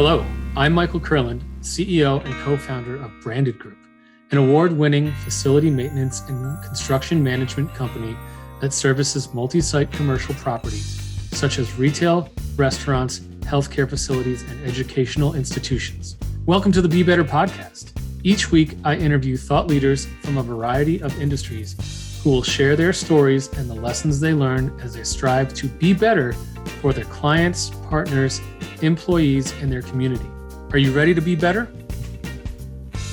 Hello, I'm Michael Kurland, CEO and co-founder of Branded Group, an award-winning facility maintenance and construction management company that services multi-site commercial properties such as retail, restaurants, healthcare facilities, and educational institutions. Welcome to the Be Better podcast. Each week, I interview thought leaders from a variety of industries who will share their stories and the lessons they learn as they strive to be better for their clients, partners, employees, and their community. Are you ready to be better?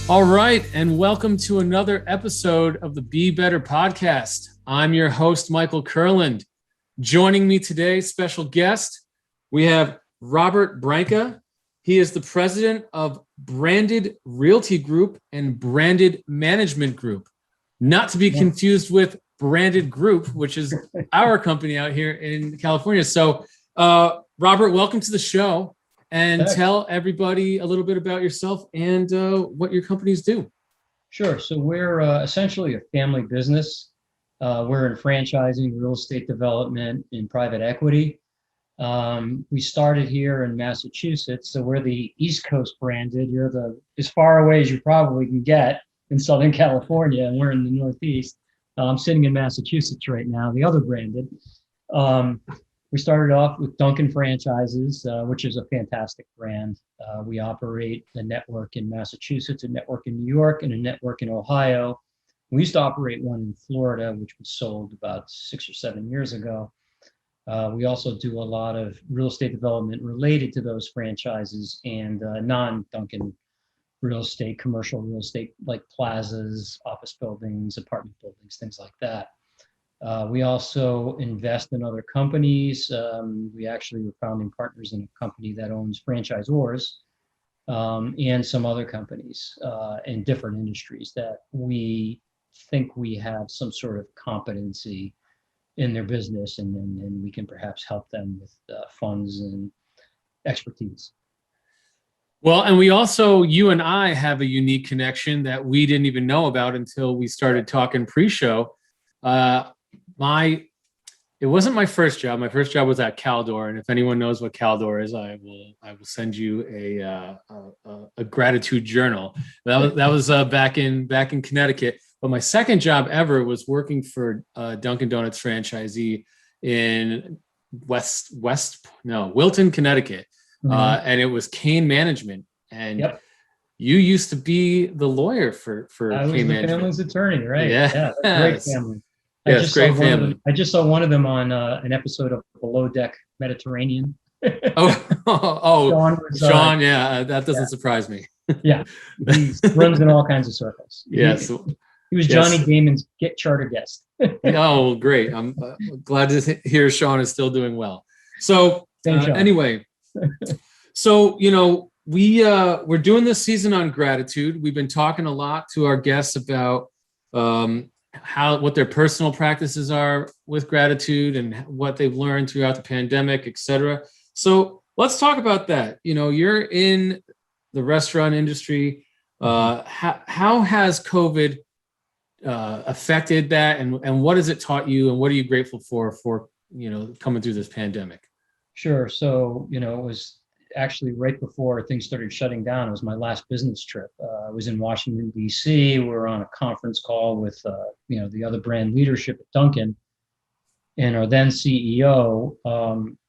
All right, and welcome to another episode of the Be Better podcast. I'm your host, Michael Kurland. Joining me today, special guest, we have Robert Branca. He is the president of Branded Realty Group and Branded Management Group, not to be confused with Branded Group, which is our company out here in California. So, Robert, welcome to the show, and tell everybody a little bit about yourself and what your companies do. Sure. So we're essentially a family business. We're in franchising, real estate development, and private equity. We started here in Massachusetts, so we're the East Coast branded. You're as far away as you probably can get in Southern California, and we're in the Northeast. I'm sitting in Massachusetts right now, the other branded. We started off with Dunkin franchises, which is a fantastic brand. We operate a network in Massachusetts, a network in New York, and a network in Ohio. We used to operate one in Florida, which we sold about 6 or 7 years ago. We also do a lot of real estate development related to those franchises and non-Dunkin real estate, commercial real estate like plazas, office buildings, apartment buildings, things like that. We also invest in other companies. We actually were founding partners in a company that owns franchisors and some other companies in different industries that we think we have some sort of competency in their business, and we can perhaps help them with funds and expertise. Well, and we also, you and I have a unique connection that we didn't even know about until we started talking pre-show. It wasn't my first job. My first job was at Caldor, and if anyone knows what Caldor is, I will send you a gratitude journal. That was back in Connecticut. But my second job ever was working for Dunkin Donuts franchisee in Wilton, Connecticut. Mm-hmm. And it was Kane Management. And you used to be the lawyer for I Kane was the Management. Family's attorney, right? Yeah. Great family. Yes, great family. I just saw one of them on an episode of Below Deck Mediterranean. Sean, that doesn't surprise me. Yeah, he runs in all kinds of circles. Yes. He was Johnny Damon's charter guest. Oh, great. I'm glad to hear Sean is still doing well. So anyway, we're doing this season on gratitude. We've been talking a lot to our guests about what their personal practices are with gratitude and what they've learned throughout the pandemic, et cetera. So let's talk about that. You're in the restaurant industry. How has COVID affected that, and what has it taught you, and what are you grateful for coming through this pandemic? Sure. So, it was actually right before things started shutting down. It was my last business trip. I was in Washington, D.C. We were on a conference call with, the other brand leadership at Dunkin', and our then CEO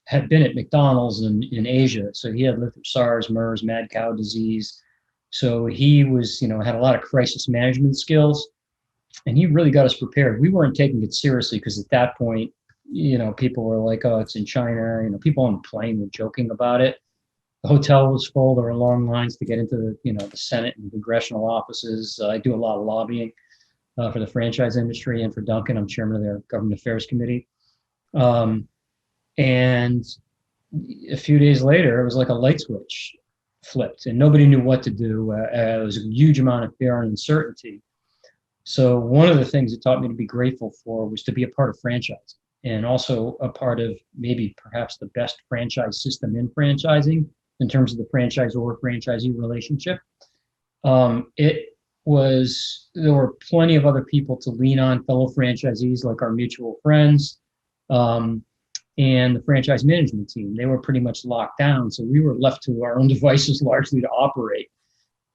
had been at McDonald's in Asia. So he had lived through SARS, MERS, mad cow disease. So he was, had a lot of crisis management skills, and he really got us prepared. We weren't taking it seriously because at that point, people were like, oh, it's in China. People on the plane were joking about it. The hotel was full. There were long lines to get into the Senate and congressional offices. I do a lot of lobbying for the franchise industry and for Dunkin'. I'm chairman of their government affairs committee. And a few days later, it was like a light switch flipped, and nobody knew what to do. There was a huge amount of fear and uncertainty. So one of the things it taught me to be grateful for was to be a part of franchising, and also a part of maybe perhaps the best franchise system in franchising in terms of the franchisor-franchisee relationship. There were plenty of other people to lean on, fellow franchisees like our mutual friends. and the franchise management team. They were pretty much locked down, so we were left to our own devices largely to operate.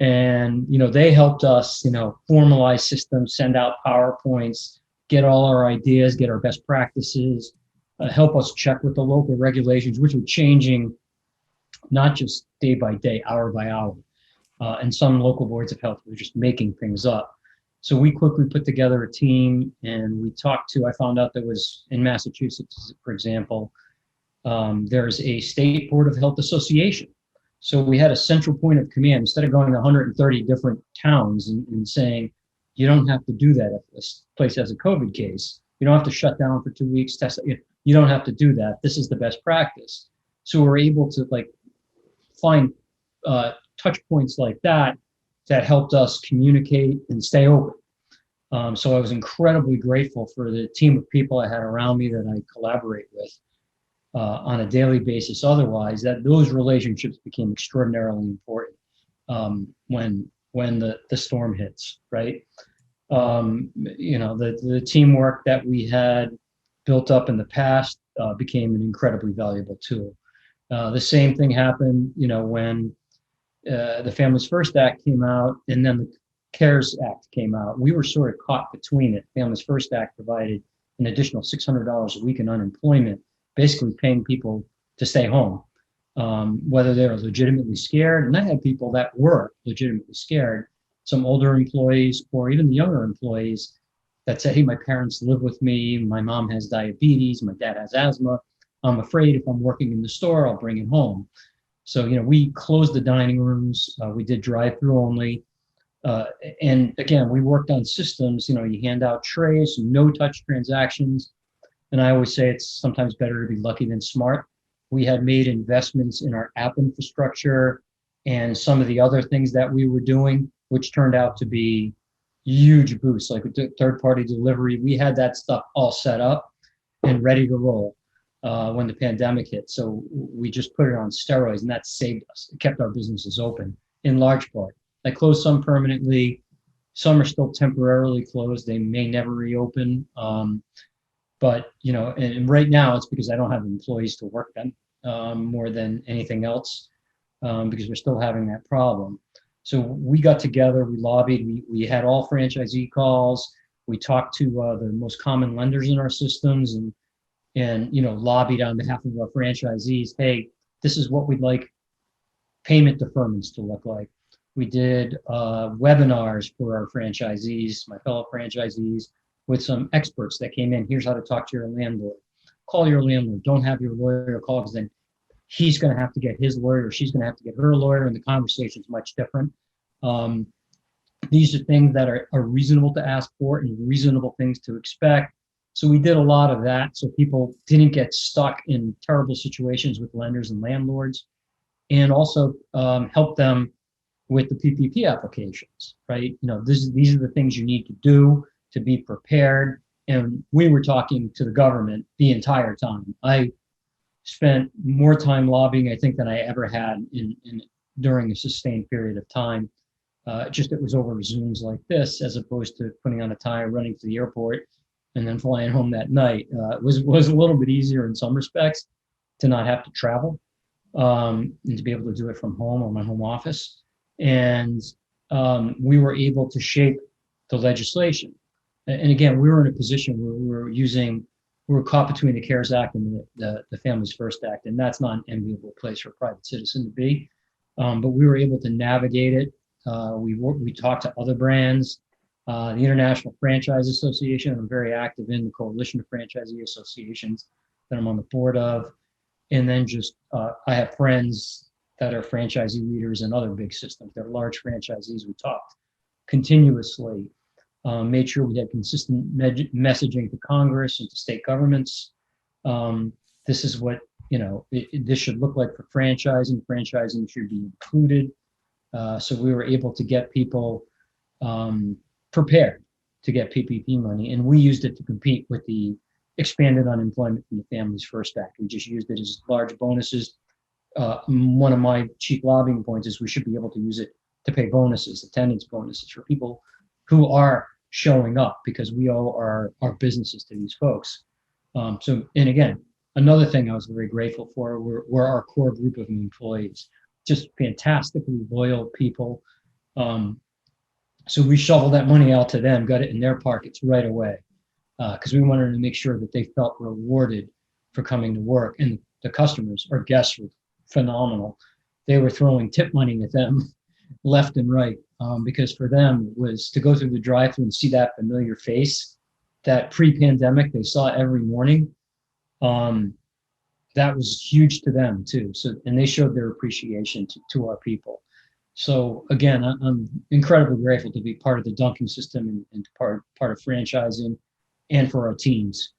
And they helped us formalize systems, send out PowerPoints, get all our ideas, get our best practices, help us check with the local regulations, which were changing not just day by day, hour by hour. And some local boards of health were just making things up. So we quickly put together a team, and we talked to, I found out there was in Massachusetts, for example, there's a state board of health association. So we had a central point of command. Instead of going to 130 different towns and saying, you don't have to do that if this place has a COVID case. You don't have to shut down for 2 weeks, test it. You don't have to do that. This is the best practice. So we're able to find touch points like that helped us communicate and stay open. So I was incredibly grateful for the team of people I had around me that I collaborate with on a daily basis. Otherwise, those relationships became extraordinarily important when the storm hits, right? The teamwork that we had built up in the past became an incredibly valuable tool. The same thing happened, when the Families First Act came out, and then the CARES Act came out. We were sort of caught between it. Families First Act provided an additional $600 a week in unemployment, basically paying people to stay home, whether they're legitimately scared. And I had people that were legitimately scared, some older employees or even the younger employees that said, hey, my parents live with me, my mom has diabetes, my dad has asthma. I'm afraid if I'm working in the store, I'll bring it home. So, we closed the dining rooms. We did drive-through only. And again, we worked on systems, you hand out trays, no touch transactions. And I always say it's sometimes better to be lucky than smart. We had made investments in our app infrastructure and some of the other things that we were doing, which turned out to be huge boosts, like third-party delivery. We had that stuff all set up and ready to roll when the pandemic hit. So we just put it on steroids, and that saved us. It kept our businesses open in large part. I closed some permanently. Some are still temporarily closed. They may never reopen. But, and right now it's because I don't have employees to work them more than anything else, because we're still having that problem. So we got together, we lobbied, we had all franchisee calls. We talked to the most common lenders in our systems and lobbied on behalf of our franchisees. Hey, this is what we'd like payment deferments to look like. We did webinars for our franchisees, my fellow franchisees, with some experts that came in. Here's how to talk to your landlord. Call your landlord. Don't have your lawyer call, because then he's going to have to get his lawyer, or she's going to have to get her lawyer, and the conversation is much different. These are things that are reasonable to ask for and reasonable things to expect. So we did a lot of that so people didn't get stuck in terrible situations with lenders and landlords, and also help them with the PPP applications, right? These are the things you need to do to be prepared. And we were talking to the government the entire time. I spent more time lobbying, I think, than I ever had during a sustained period of time. Just it was over Zooms like this, as opposed to putting on a tie, running to the airport, and then flying home that night. It was a little bit easier in some respects to not have to travel and to be able to do it from home or my home office. And we were able to shape the legislation. And again, we were in a position where we were caught between the CARES Act and the Families First Act, and that's not an enviable place for a private citizen to be. But we were able to navigate it. We talked to other brands, the International Franchise Association. I'm very active in the Coalition of Franchisee Associations that I'm on the board of. And then I have friends that are franchisee leaders in other big systems. They're large franchisees. We talked continuously, made sure we had consistent messaging to Congress and to state governments. This is what, this should look like for franchising. Franchising should be included. So we were able to get people prepared to get PPP money, and we used it to compete with the expanded unemployment from the Families First Act. We just used it as large bonuses. One of my chief lobbying points is we should be able to use it to pay bonuses, attendance bonuses for people who are showing up, because we owe our businesses to these folks. And again, Another thing I was very grateful for were our core group of employees, just fantastically loyal people. Um, so we shoveled that money out to them, got it in their pockets right away, because we wanted to make sure that they felt rewarded for coming to work. And the customers, our guests, were phenomenal. They were throwing tip money at them left and right, because for them it was to go through the drive-through and see that familiar face that pre-pandemic they saw every morning. Um, that was huge to them too. So, and they showed their appreciation to our people. So again, I'm incredibly grateful to be part of the Dunkin system and part of franchising, and for our teams.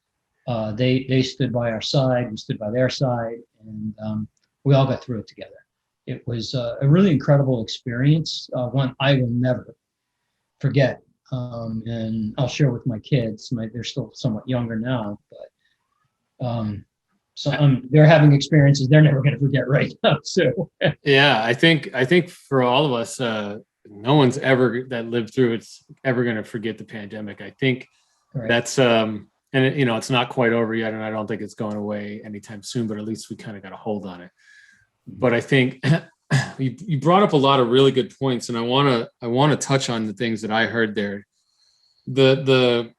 They stood by our side, we stood by their side, and we all got through it together. It was a really incredible experience, one I will never forget. And I'll share with my kids. They're still somewhat younger now, but so they're having experiences they're never going to forget right now. So Yeah, I think for all of us, no one's ever that lived through it's ever going to forget the pandemic. I think right. that's and it's not quite over yet, and I don't think it's going away anytime soon. But at least we kind of got a hold on it. But I think you brought up a lot of really good points, and I want to touch on the things that I heard there. The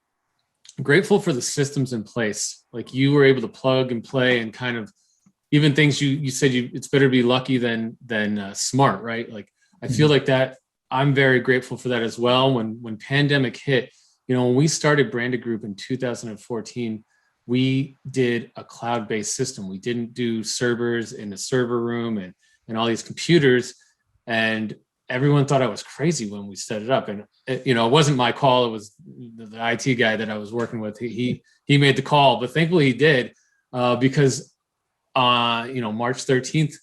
grateful for the systems in place, like you were able to plug and play, and kind of even things you said it's better to be lucky than smart, right? Like I feel like that. I'm very grateful for that as well. When pandemic hit, when we started Branded Group in 2014, we did a cloud-based system. We didn't do servers in a server room and all these computers, and everyone thought I was crazy when we set it up. And it wasn't my call. It was the IT guy that I was working with. He made the call, but thankfully he did, because March 13th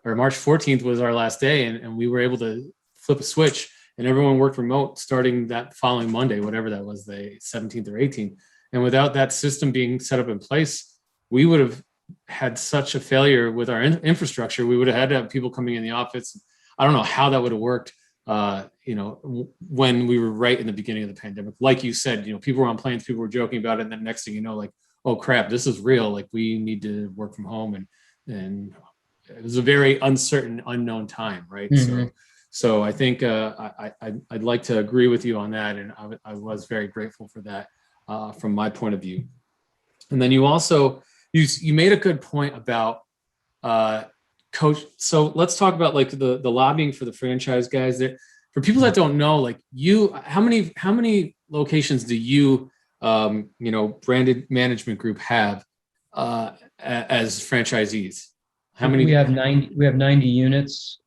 or March 14th was our last day, and we were able to flip a switch, and everyone worked remote starting that following Monday, whatever that was, the 17th or 18th. And without that system being set up in place, we would have had such a failure with our infrastructure. We would have had to have people coming in the office. I don't know how that would have worked, when we were right in the beginning of the pandemic. Like you said, people were on planes, people were joking about it, and then next thing you know, like, oh crap, this is real. Like we need to work from home, and it was a very uncertain, unknown time, right? Mm-hmm. So I think I'd like to agree with you on that, and I was very grateful for that from my point of view. And then you also you made a good point about coach. So let's talk about like the lobbying for the franchise guys. That for people that don't know, like how many locations do you Branded Management Group have as franchisees? How many? We have 90. We have 90 units.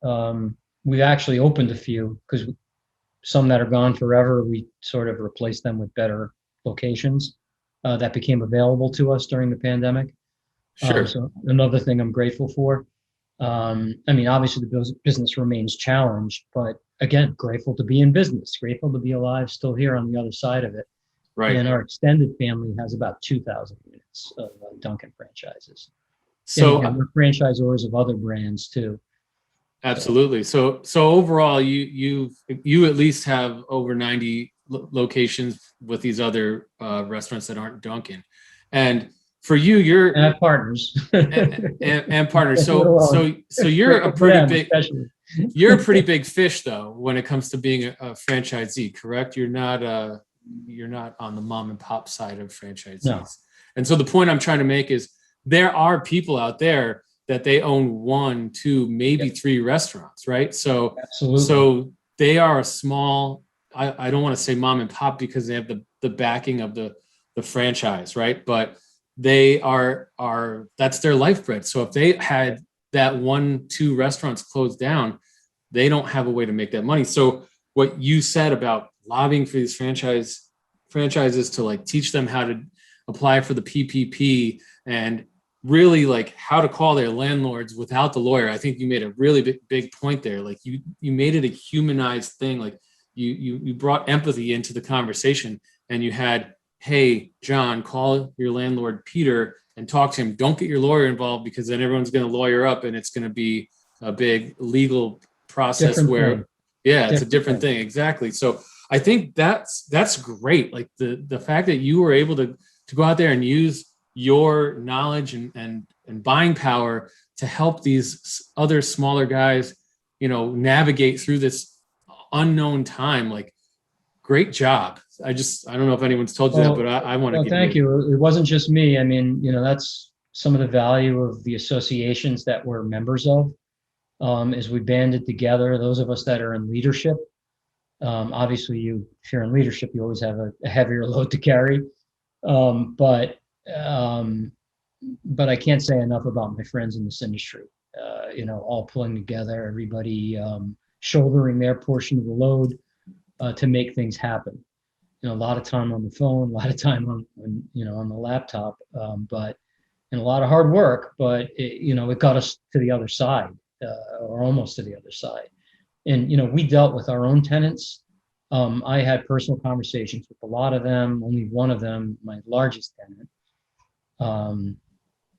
We've actually opened a few because some that are gone forever, we sort of replaced them with better locations that became available to us during the pandemic. Sure. So another thing I'm grateful for. Obviously the business remains challenged, but again, grateful to be in business, grateful to be alive, still here on the other side of it. Right. And our extended family has about 2,000 units of Dunkin' franchises. So we're franchisors of other brands too. Absolutely. So overall, you at least have over 90 locations with these other restaurants that aren't Dunkin', and for you, and partners and partners. So you're a pretty big, especially. You're a pretty big fish though when it comes to being a franchisee. Correct? You're not on the mom and pop side of franchisees. No. And so the point I'm trying to make is there are people out there that they own 1, 2, maybe 3 restaurants, right? So absolutely. So they are a small, I don't want to say mom and pop because they have the backing of the franchise, right? But they are that's their lifeblood. So if they had that 1, 2 restaurants closed down, they don't have a way to make that money. So what you said about lobbying for these franchises to like teach them how to apply for the PPP and really like how to call their landlords without the lawyer. I think you made a really big point there. Like you made it a humanized thing. Like you brought empathy into the conversation, and you had, hey, John, call your landlord, Peter, and talk to him. Don't get your lawyer involved because then everyone's going to lawyer up and it's going to be a big legal process it's a different thing. Exactly. So I think that's great. Like the fact that you were able to go out there and use your knowledge and buying power to help these other smaller guys, navigate through this unknown time. Like, great job. I don't know if anyone's told you that, but I want to Well, give thank you. you. It wasn't just me. I mean, that's some of the value of the associations that we're members of. As we banded together, those of us that are in leadership. Obviously, if you're in leadership, you always have a heavier load to carry. Um, but um, but I can't say enough about my friends in this industry. All pulling together, everybody shouldering their portion of the load to make things happen. A lot of time on the phone, a lot of time on the laptop, but and a lot of hard work. But it got us to the other side, or almost to the other side. And we dealt with our own tenants. I had personal conversations with a lot of them. Only one of them, my largest tenant,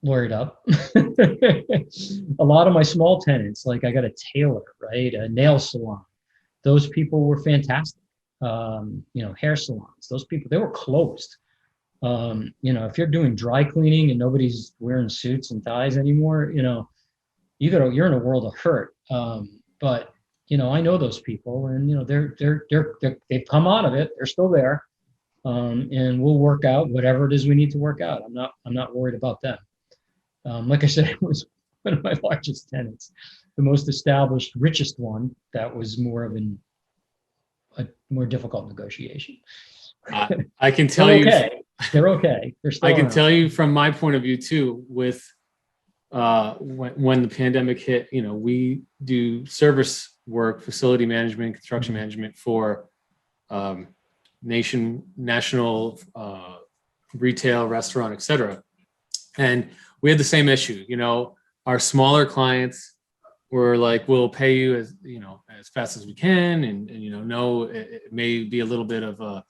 lawyered up. A lot of my small tenants, like I got a tailor, right, a nail salon. Those people were fantastic. Hair salons. Those people, they were closed. If you're doing dry cleaning and nobody's wearing suits and ties anymore, you're in a world of hurt. But I know those people, and they've come out of it. They're still there, and we'll work out whatever it is we need to work out. I'm not worried about them. Like I said, it was one of my largest tenants, the most established, richest one. That was more of a more difficult negotiation. I can tell you, they're okay. They're still. I can tell you from my point of view too, with when the pandemic hit, we do service work, facility management, construction management for national retail, restaurant, etc. And we had the same issue. Our smaller clients were like, we'll pay you as fast as we can, and no, it may be a little bit of a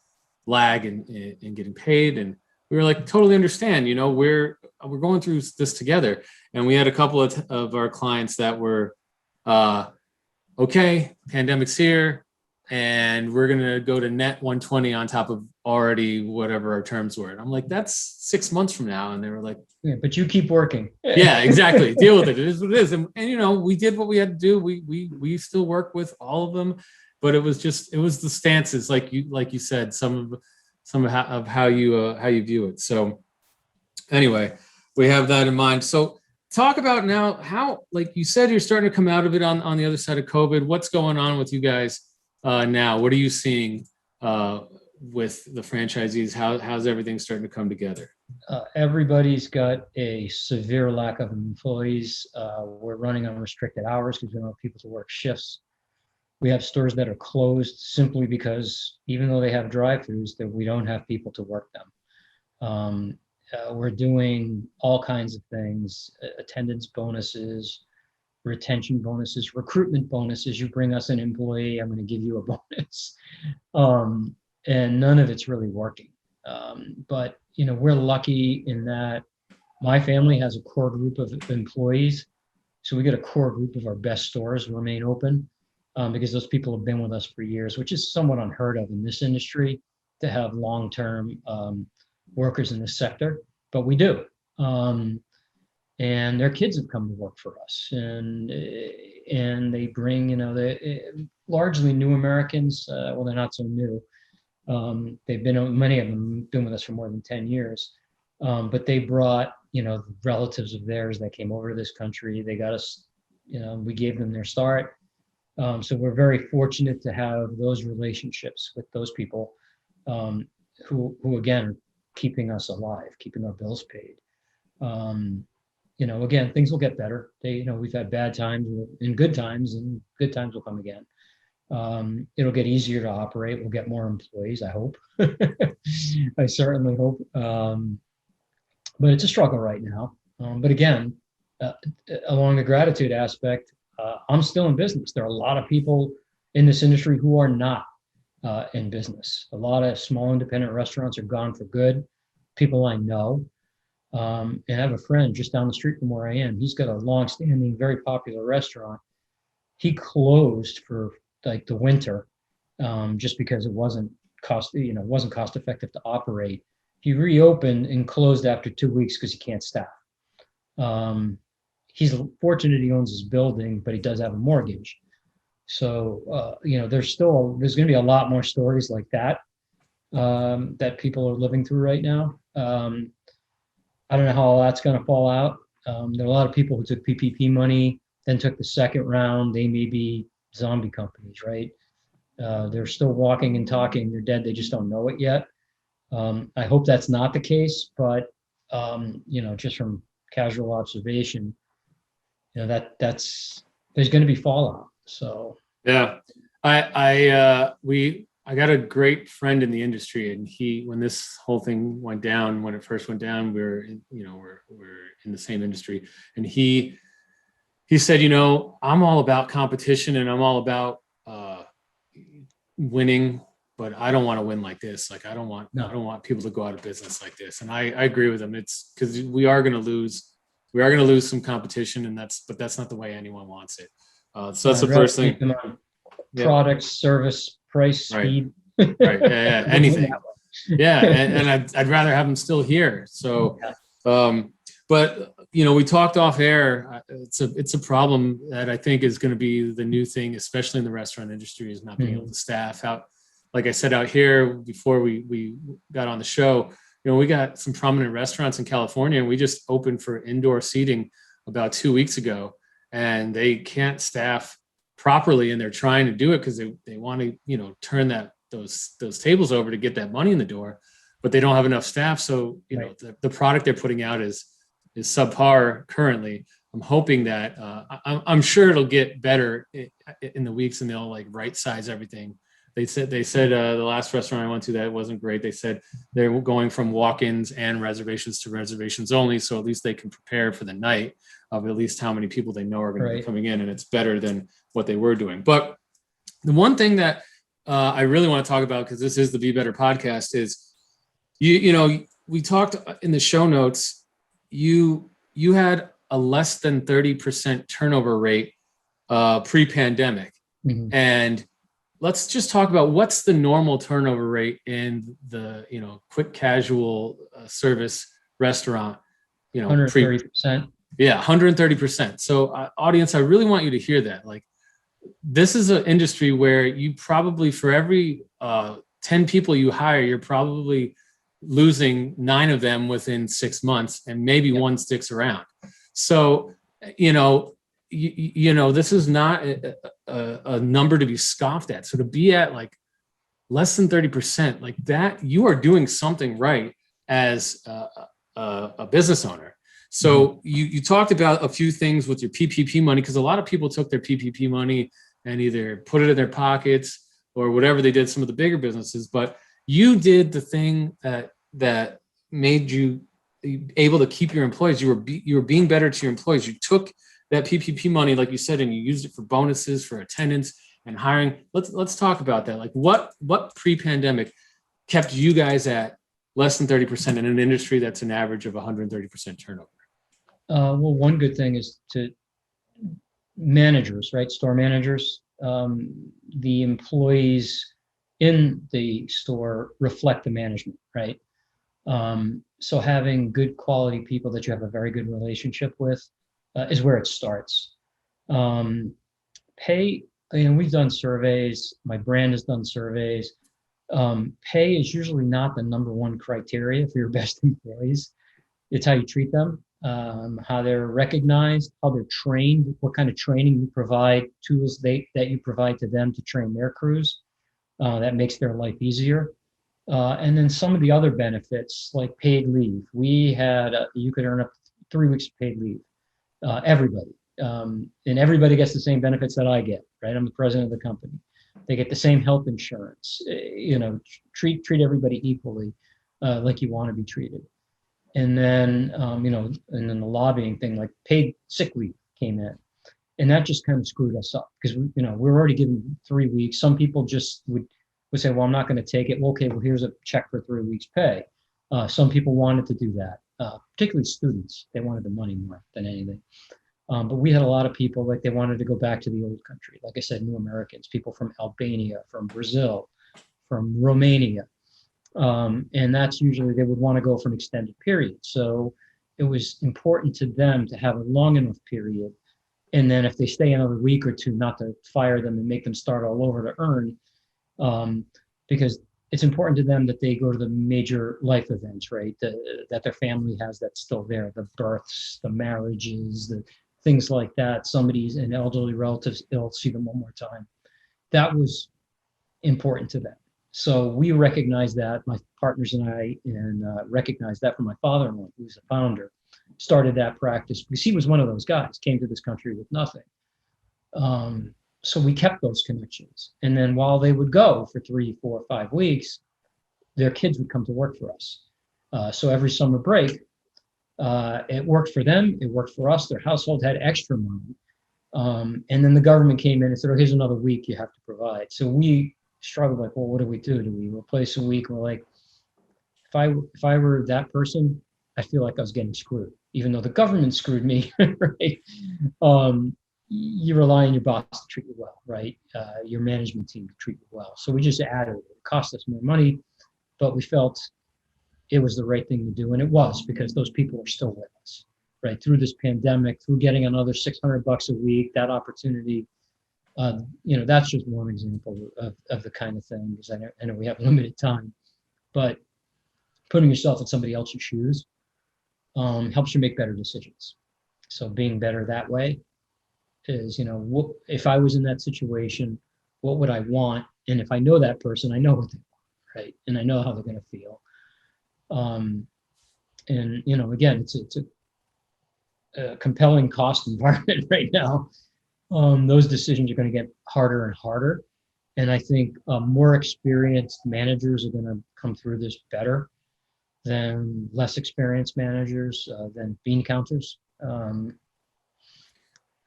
lag in getting paid. And we were like, totally understand. We're going through this together. And we had a couple of our clients that were, okay, pandemic's here, and we're gonna go to net 120 on top of already whatever our terms were. And I'm like, that's 6 months from now. And they were like, yeah, but you keep working. Yeah, exactly. Deal with it. It is what it is. And we did what we had to do. We still work with all of them, but it was the stances, like you said, some of how you view it. So anyway, we have that in mind. So talk about now how, like you said, you're starting to come out of it on the other side of COVID. What's going on with you guys now? What are you seeing with the franchisees? How's everything starting to come together? Everybody's got a severe lack of employees. We're running on restricted hours because we don't have people to work shifts. We have stores that are closed simply because even though they have drive-throughs, that we don't have people to work them. We're doing all kinds of things: attendance bonuses, retention bonuses, recruitment bonuses. You bring us an employee, I'm going to give you a bonus. And none of it's really working. But we're lucky in that my family has a core group of employees. So we get a core group of our best stores remain open because those people have been with us for years, which is somewhat unheard of in this industry to have long-term workers in this sector, but we do. And their kids have come to work for us, and they bring, largely new Americans. Well, they're not so new. Many of them been with us for more than 10 years. But they brought, relatives of theirs that came over to this country. They got us, we gave them their start. So we're very fortunate to have those relationships with those people who again, are keeping us alive, keeping our bills paid. Again, things will get better. We've had bad times and good times will come again. It'll get easier to operate. We'll get more employees, I hope. I certainly hope. But it's a struggle right now. But again, along the gratitude aspect, I'm still in business. There are a lot of people in this industry who are not in business. A lot of small independent restaurants are gone for good. People I know. And I have a friend just down the street from where I am. He's got a long-standing, very popular restaurant. He closed for like the winter, just because it wasn't cost effective to operate. he reopened and closed after 2 weeks because he can't staff. He's fortunate he owns his building, but he does have a mortgage. So, there's going to be a lot more stories like that that people are living through right now. I don't know how all that's going to fall out. There are a lot of people who took PPP money, then took the second round. They may be zombie companies, right? They're still walking and talking. They're dead. They just don't know it yet. I hope that's not the case, but just from casual observation, that's there's going to be fallout. So Yeah, I got a great friend in the industry, and when this whole thing went down, when it first went down, we're in the same industry, and he said, I'm all about competition and I'm all about winning, but I don't want to win like this. Like I don't want people to go out of business like this. And I agree with him. It's because we are going to lose some competition, but that's not the way anyone wants it. So that's the first thing. Product, service, price, speed. Right. Yeah. Anything. Yeah. And I'd rather have them still here. So, but we talked off air. It's a problem that I think is going to be the new thing, especially in the restaurant industry, is not being able to staff out. Like I said, out here before we got on the show, we got some prominent restaurants in California, and we just opened for indoor seating about 2 weeks ago, and they can't staff properly, and they're trying to do it because they want to turn those tables over to get that money in the door, but they don't have enough staff. So the product they're putting out is subpar currently. I'm hoping that I'm sure it'll get better in the weeks, and they'll like right size everything. They said the last restaurant I went to that wasn't great. They said they're going from walk-ins and reservations to reservations only, so at least they can prepare for the night of at least how many people they know are going to be coming in, and it's better than what they were doing. But the one thing that I really want to talk about, because this is the Be Better podcast, is we talked in the show notes. You had a less than 30% turnover rate pre-pandemic, and let's just talk about what's the normal turnover rate in the quick casual service restaurant. 130%. Yeah, 130%. So audience, I really want you to hear that. Like, this is an industry where you probably, for every 10 people you hire, you're probably losing 9 of them within 6 months, and maybe one sticks around. So, this is not a number to be scoffed at. So to be at like less than 30%, like that, you are doing something right as a business owner. So you talked about a few things with your PPP money, because a lot of people took their PPP money and either put it in their pockets or whatever they did, some of the bigger businesses, but you did the thing that made you able to keep your employees. You were being better to your employees. You took that PPP money, like you said, and you used it for bonuses, for attendance and hiring. Let's talk about that. Like what pre-pandemic kept you guys at less than 30% in an industry that's an average of 130% turnover? Well, one good thing is to managers, right? Store managers, the employees in the store reflect the management, right? So having good quality people that you have a very good relationship with is where it starts. Pay, we've done surveys. My brand has done surveys. Pay is usually not the number one criteria for your best employees. It's how you treat them, how they're recognized, how they're trained, what kind of training you provide, tools that you provide to them to train their crews. That makes their life easier. And then some of the other benefits, like paid leave. We had, you could earn up to 3 weeks of paid leave. Everybody. And everybody gets the same benefits that I get, right? I'm the president of the company. They get the same health insurance. Treat everybody equally, like you want to be treated. And then, and then the lobbying thing, like paid sick leave came in, and that just kind of screwed us up because we're already given 3 weeks. Some people just would say, well, I'm not going to take it. Well, okay, well, here's a check for 3 weeks pay. Some people wanted to do that, particularly students. They wanted the money more than anything. But we had a lot of people, like they wanted to go back to the old country. Like I said, new Americans, people from Albania, from Brazil, from Romania. And that's usually they would want to go for an extended period. So it was important to them to have a long enough period. And then if they stay another week or two, not to fire them and make them start all over to earn, because it's important to them that they go to the major life events, right? That their family has that's still there, the births, the marriages, the things like that. Somebody's an elderly relative's ill, see them one more time. That was important to them. So we recognized that, my partners and I, and recognized that from my father-in-law, who's the founder, started that practice because he was one of those guys, came to this country with nothing. So we kept those connections. And then while they would go for 3, 4, 5 weeks, their kids would come to work for us. So every summer break, it worked for them, it worked for us. Their household had extra money. And then the government came in and said, oh, here's another week you have to provide. So we struggled, like, well, what do we do? Do we replace a week? We're like, if I were that person, I feel like I was getting screwed, even though the government screwed me, right? You rely on your boss to treat you well, right? Your management team to treat you well. So we just added it. It cost us more money, but we felt it was the right thing to do. And it was, because those people are still with us, right? Through this pandemic, through getting another $600 a week, that opportunity. That's just one example of the kind of thing, because I know we have limited time, but putting yourself in somebody else's shoes helps you make better decisions. So being better that way is, if I was in that situation, what would I want? And if I know that person, I know what they want, right? And I know how they're going to feel. Again, it's a compelling cost environment right now. Those decisions are going to get harder and harder. And I think more experienced managers are going to come through this better than less experienced managers, than bean counters.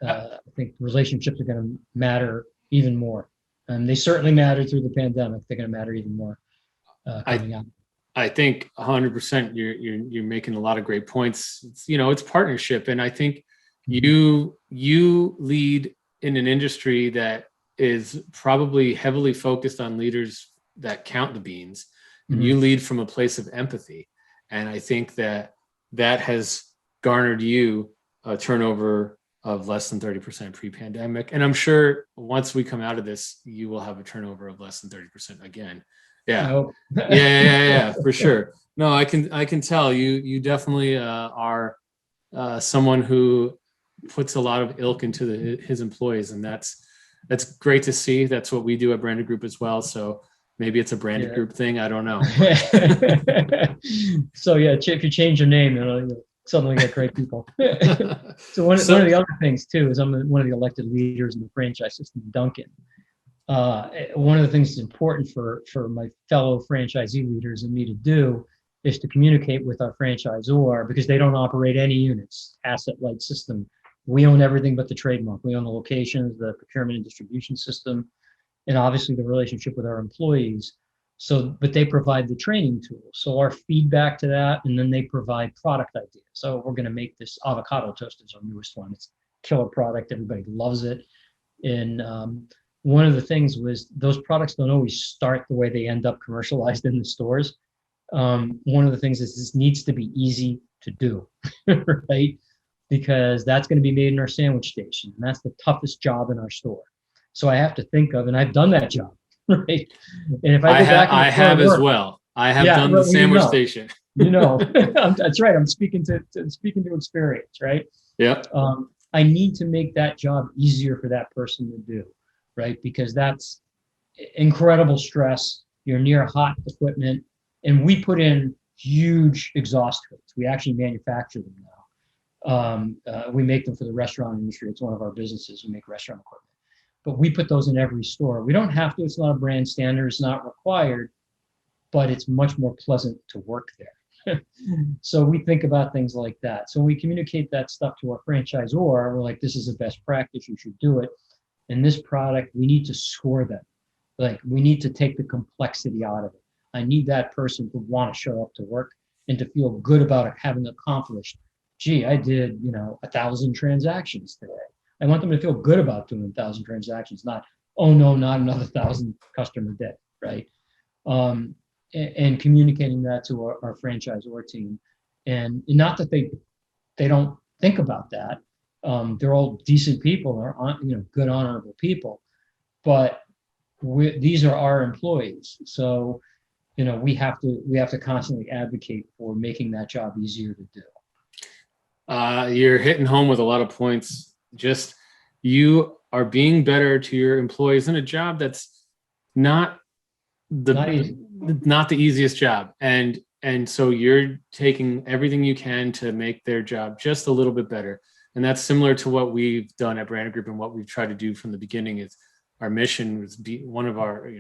I think relationships are going to matter even more. And they certainly mattered through the pandemic. They're going to matter even more coming out. I think 100% you're making a lot of great points. It's partnership. And I think you lead in an industry that is probably heavily focused on leaders that count the beans, and you lead from a place of empathy. And I think that has garnered you a turnover of less than 30% pre-pandemic. And I'm sure once we come out of this, you will have a turnover of less than 30% again. Yeah. Yeah, for sure. No, I can tell you definitely are someone who puts a lot of ilk into his employees, and that's great to see. That's what we do at Branded Group as well. So maybe it's a Branded Group thing. I don't know. So yeah, if you change your name, you'll suddenly get great people. So one of the other things too is I'm one of the elected leaders in the franchise system, Dunkin. One of the things that's important for my fellow franchisee leaders and me to do is to communicate with our franchisor, because they don't operate any units, asset-light system. We own everything but the trademark. We own the locations, the procurement and distribution system, and obviously the relationship with our employees. So, but they provide the training tools. So our feedback to that, and then they provide product ideas. So we're going to make this avocado toast is our newest one. It's a killer product. Everybody loves it. And one of the things was those products don't always start the way they end up commercialized in the stores. One of the things is this needs to be easy to do, right? Because that's going to be made in our sandwich station. And that's the toughest job in our store. So I have to think of, and I've done that job, right? And if I go back, I have as well. I have done the sandwich station. That's right. I'm speaking to experience, right? Yeah. I need to make that job easier for that person to do, right? Because that's incredible stress. You're near hot equipment, and we put in huge exhaust hoods. We actually manufacture them now. We make them for the restaurant industry. It's one of our businesses. We make restaurant equipment. But we put those in every store. We don't have to. It's not a brand standard. It's not required, but it's much more pleasant to work there. So we think about things like that. So when we communicate that stuff to our franchisor, we're like, this is a best practice. You should do it. And this product, we need to score them. Like, we need to take the complexity out of it. I need that person to want to show up to work and to feel good about it, having accomplished, gee, I did, 1,000 transactions today. I want them to feel good about doing 1,000 transactions, not, oh no, not another 1,000 customer day, right? And and communicating that to our franchisor team. And not that they don't think about that. They're all decent people, they're good, honorable people, but these are our employees. So, we have to constantly advocate for making that job easier to do. You're hitting home with a lot of points. Just you are being better to your employees in a job that's not the easiest job, and so you're taking everything you can to make their job just a little bit better. And that's similar to what we've done at Branca Group, and what we've tried to do from the beginning. Is our mission was one of our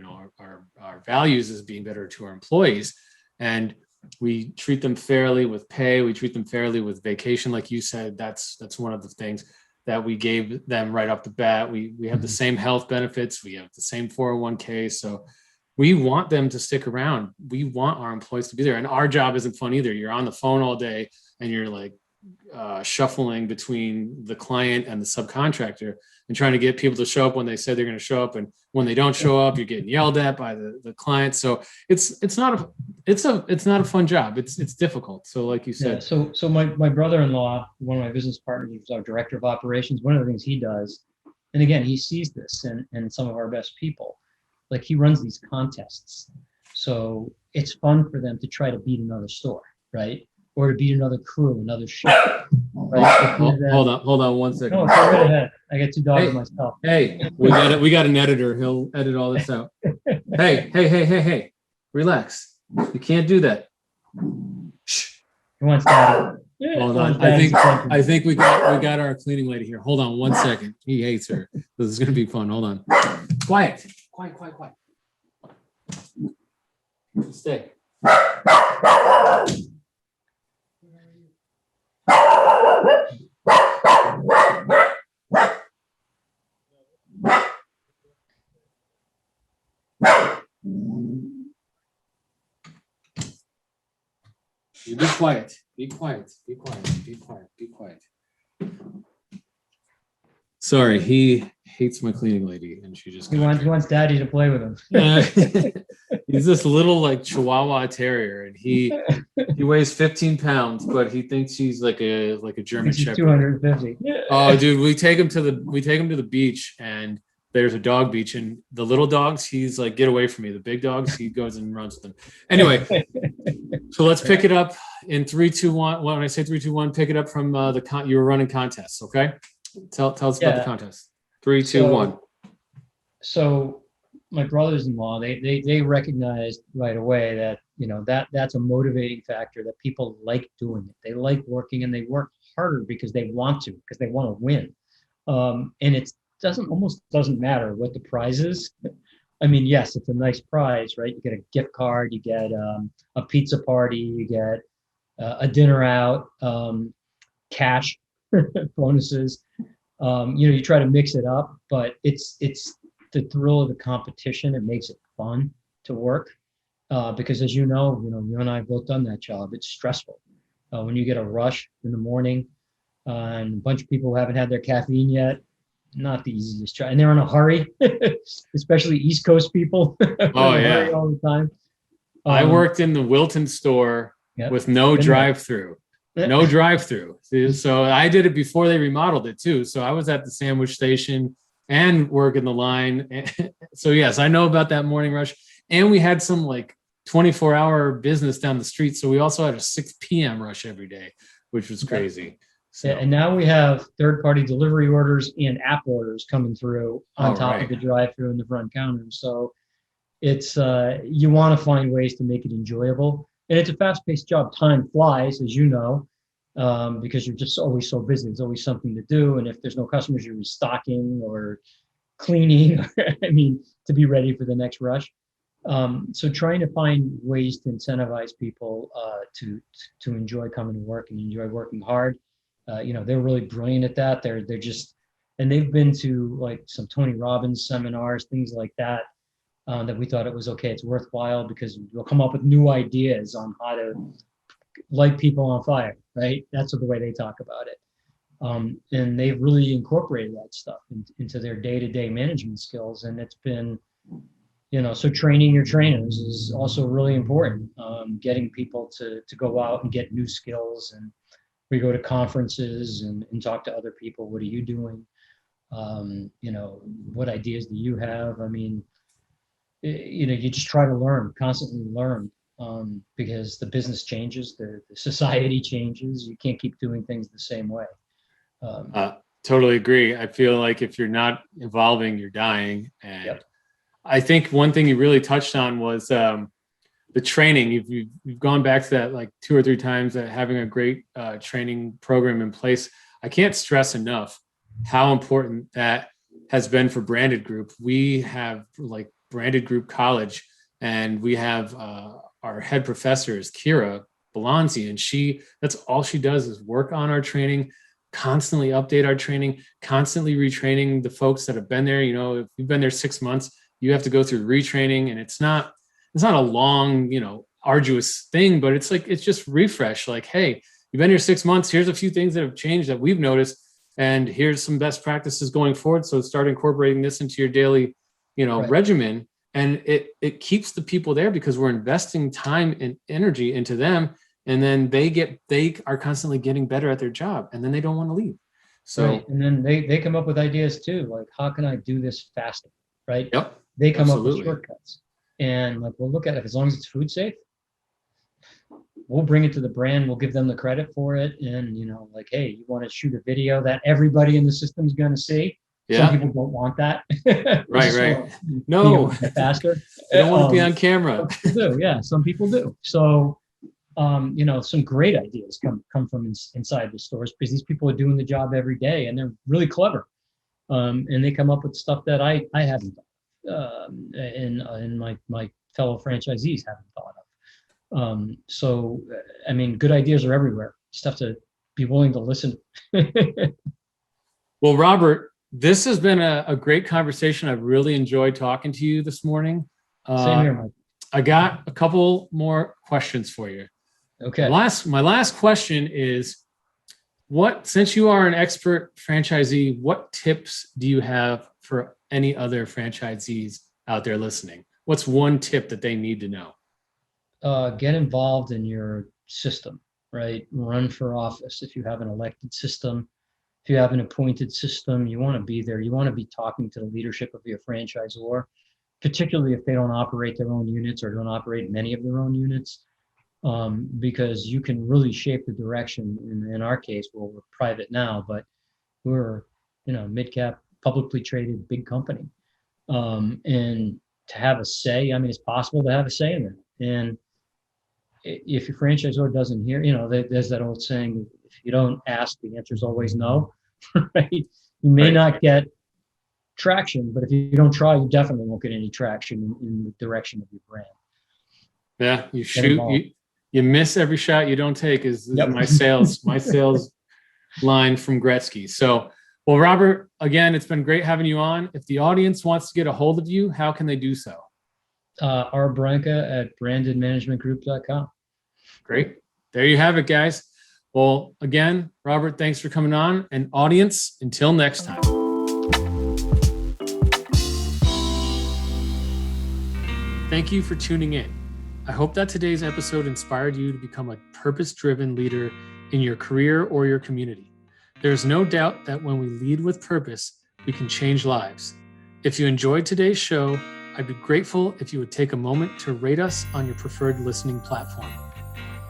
our values is being better to our employees, and we treat them fairly with pay. We treat them fairly with vacation, like you said. That's one of the things that we gave them right off the bat. We have the same health benefits. We have the same 401k. So we want them to stick around. We want our employees to be there. And our job isn't fun either. You're on the phone all day and you're like shuffling between the client and the subcontractor and trying to get people to show up when they said they're going to show up. And when they don't show up, you're getting yelled at by the client. So it's not a fun job. It's difficult. So like you said. Yeah, so my brother-in-law, one of my business partners, who's our director of operations, one of the things he does, and again, he sees this in some of our best people, like he runs these contests. So it's fun for them to try to beat another store, right? Or to beat another crew, another shift. Right? Hold on 1 second. No, go right ahead. I got 2 dogs myself. Hey, we got an editor. He'll edit all this out. Hey. Relax. You can't do that. Shh. He wants that. Hold on. I think we got our cleaning lady here. Hold on 1 second. He hates her. This is gonna be fun. Hold on. Quiet. Stay. You be quiet. Be quiet. Sorry, he hates my cleaning lady, and she just He wants daddy to play with him. He's this little like Chihuahua terrier, and he weighs 15 pounds, but he thinks he's like a German Shepherd. 250. Oh, dude, we take him to the beach, and there's a dog beach, and the little dogs, he's like, get away from me. The big dogs, he goes and runs with them. Anyway, so let's pick it up in 3, 2, 1. When I say 3, 2, 1, pick it up from you were running contests, okay? Tell us about the contest. 3, 2, 1. So my brothers-in-law, they recognized right away that that's a motivating factor, that people like doing it. They like working, and they work harder because they want to win. And it almost doesn't matter what the prize is. I mean, yes, it's a nice prize, right? You get a gift card, you get a pizza party, you get a dinner out, cash bonuses. You try to mix it up, but it's the thrill of the competition. It makes it fun to work because, as you and I have both done that job. It's stressful when you get a rush in the morning and a bunch of people who haven't had their caffeine yet. Not the easiest job, and they're in a hurry, especially East Coast people. Oh yeah, all the time. I worked in the Wilton store with no drive-through. No drive-through. So I did it before they remodeled it too. So I was at the sandwich station and working the line. So yes, I know about that morning rush. And we had some like 24-hour business down the street. So we also had a 6 p.m. rush every day, which was crazy. So. And now we have third-party delivery orders and app orders coming through on top of the drive-through and the front counter. So it's you want to find ways to make it enjoyable. And it's a fast-paced job. Time flies, as you know, because you're just always so busy. There's always something to do. And if there's no customers, you're restocking or cleaning, to be ready for the next rush. So trying to find ways to incentivize people to enjoy coming to work and enjoy working hard. They're really brilliant at that. They're just, and they've been to like some Tony Robbins seminars, things like that. That we thought it was okay. It's worthwhile because we'll come up with new ideas on how to light people on fire, right? That's the way they talk about it. And they've really incorporated that stuff into their day-to-day management skills. And it's been So training your trainers is also really important. Getting people to go out and get new skills, and we go to conferences and talk to other people. What are you doing? What ideas do you have? I mean, you just try to learn, constantly learn, because the business changes, the society changes. You can't keep doing things the same way. Totally agree. I feel like if you're not evolving, you're dying. And Yep. I think one thing you really touched on was the training. You've gone back to that like 2 or 3 times, that having a great training program in place. I can't stress enough how important that has been for Branded Group. We have like Branded Group College, and we have our head professor is Kira Belanzi, and that's all she does is work on our training, constantly update our training, constantly retraining the folks that have been there. If you've been there 6 months, you have to go through retraining, and it's not a long, arduous thing, but it's just refresh. Like, hey, you've been here 6 months. Here's a few things that have changed that we've noticed, and here's some best practices going forward. So start incorporating this into your daily, Right. regimen, and it keeps the people there because we're investing time and energy into them, and then they are constantly getting better at their job, and then they don't want to leave. So, Right. And then they come up with ideas too, like, how can I do this faster? Right. yep, They come up absolutely. with shortcuts, and like, we'll look at it. As long as it's food safe, we'll bring it to the brand. We'll give them the credit for it. And, like, hey, you want to shoot a video that everybody in the system is going to see? Yeah. Some people don't want that. Right. No, faster. they don't want to be on camera. Some people do. Yeah, some people do. So, some great ideas come from inside the stores, because these people are doing the job every day, and they're really clever. And they come up with stuff that I haven't done, and my fellow franchisees haven't thought of. So, I mean, good ideas are everywhere. You just have to be willing to listen. Well, Robert, this has been a great conversation. I've really enjoyed talking to you this morning. Same here, Mike. I got a couple more questions for you. Okay. My last question is, since you are an expert franchisee, what tips do you have for any other franchisees out there listening? What's one tip that they need to know? Get involved in your system, right? Run for office. If you have an elected system, if you have an appointed system, you want to be there. You want to be talking to the leadership of your franchisor, particularly if they don't operate their own units or don't operate many of their own units, because you can really shape the direction. In our case, well, we're private now, but we're, mid-cap, publicly traded, big company. And to have a say, I mean, it's possible to have a say in that. And if your franchisor doesn't hear, there's that old saying, if you don't ask, the answer is always no, right? You may not get traction, but if you don't try, you definitely won't get any traction in the direction of your brand. Yeah, you miss every shot you don't take is Yep. my sales line from Gretzky. So, well, Robert, again, it's been great having you on. If the audience wants to get a hold of you, how can they do so? Our Branca at brandedmanagementgroup.com. Great. There you have it, guys. Well, again, Robert, thanks for coming on. And audience, until next time. Thank you for tuning in. I hope that today's episode inspired you to become a purpose-driven leader in your career or your community. There is no doubt that when we lead with purpose, we can change lives. If you enjoyed today's show, I'd be grateful if you would take a moment to rate us on your preferred listening platform.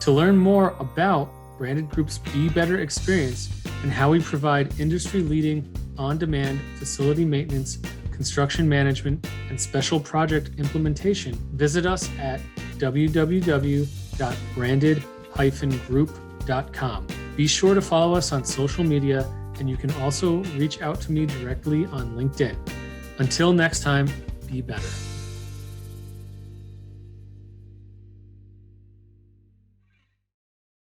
To learn more about Branded Group's Be Better experience and how we provide industry-leading, on-demand facility maintenance, construction management, and special project implementation, visit us at www.branded-group.com. Be sure to follow us on social media, and you can also reach out to me directly on LinkedIn. Until next time, be better.